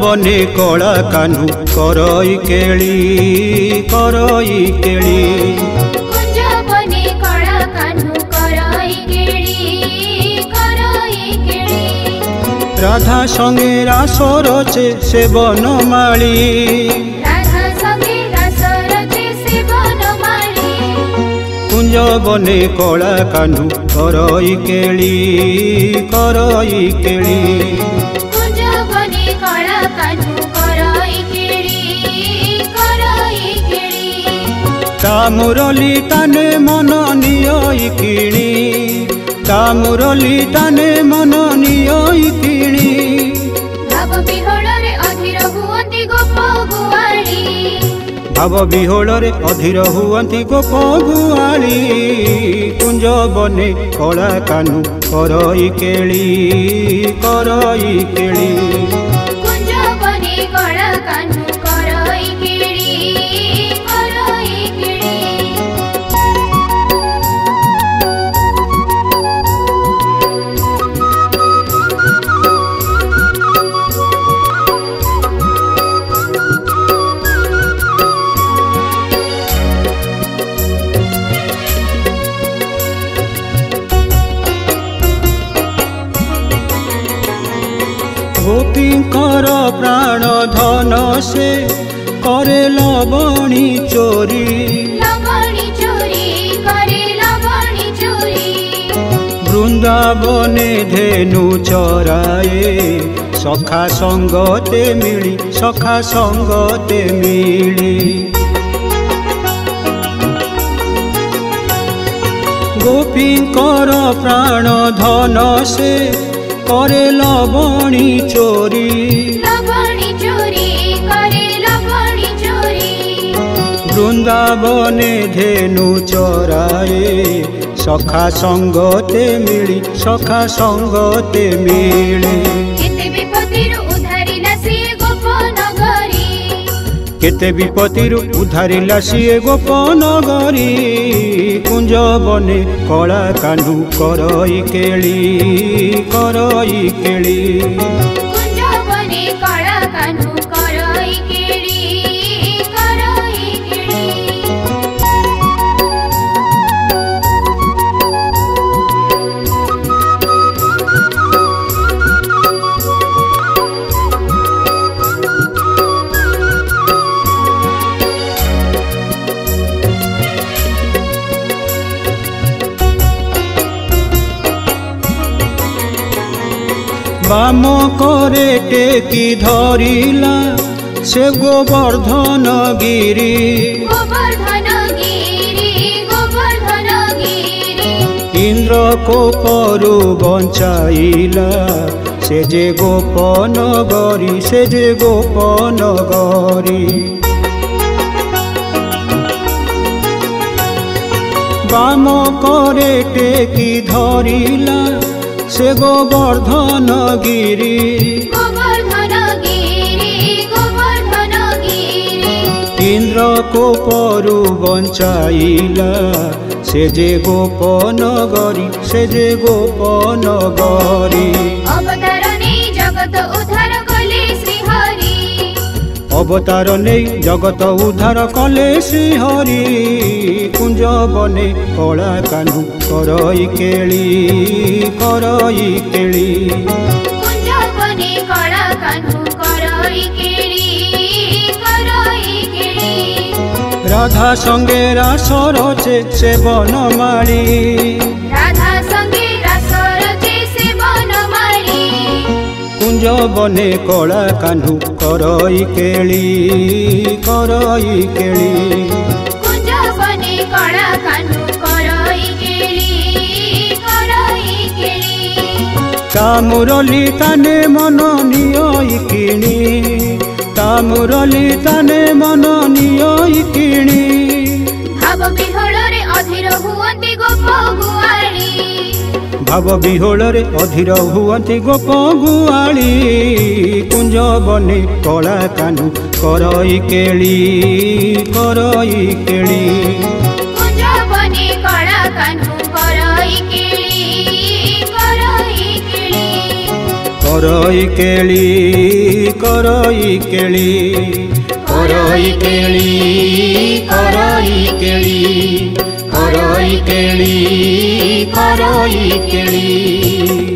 बने कला कान्हू करई केली करई केली कुंज बने कला कान्हू करई केली करई केली राधा संगे रास रचे से बनमाली राधा संगे रास रचे से बनमाली कुंज बने कला कान्हू करई केली करई केली मुरली ताने मन नियई किणी मुरली ताने मन नियई किणी भाव विहोल रे अधीर हुअंती गोप गुआली भाव विहोल रे अधीर हुअंती गोप गुआली कुंज बने कला कान्हू करई केली करई केली कुंज बने कला कान्हू करई केली करई केली गोपींकर प्राण धन से करे लवणी चोरी करे लवणी चोरी वृंदावने धेनु चराए सखा संगते मिली सखा संगते मिली गोपींकर प्राण धन से करे लवणी चोरी करे लवणी चोरी वृंदावने धेनु चराए सखा संगते मिली सखा संगते मिली केते विपत्तिरु उद्धारिला सिए गोप नगरी केते विपत्तिरु उद्धारिला सिए गोप नगरी कुंज बने कला कान्हू करई केली करई केली कुंज बने कला कान्हू करई केली करई केली बाम करे टेकी धरिला से गोवर्धन गिरी इंद्र को परु बंचाइला से जे गोपन गरी से जे गोपन गरी बाम करे टेकी धरिला से गोवर्धन गिरी इंद्र को परु बंचाइला से जे गोपन गरी से जे गोपन गरी अवतार नहीं जगत उद्धार कले श्री हरि अवतार नहीं जगत उद्धार कले श्री हरि कुंज बने कला कान्हू करई केली करई केली कुंज बने कला कान्हू करई केली करई केली राधा संगे रास रचे से बनमाली राधा संगे रास रचे से बनमाली कुंज बने कला कान्हू करई केली करई केली कुंज बने कला कान्हू करई केली तामुरली ताने मन नियई किणी तामुरली ताने मन नियई किणी भाव विहल रे अधीर हुअंती गोप गुआली भाव विहोल रे अधीर हुअंती गोप गुआली कुंज बने कला कान्हू करई केली करई केली कुंज बने कला कान्हू करई केली करई केली करई केली करई केली करई केली करई केली करई केली।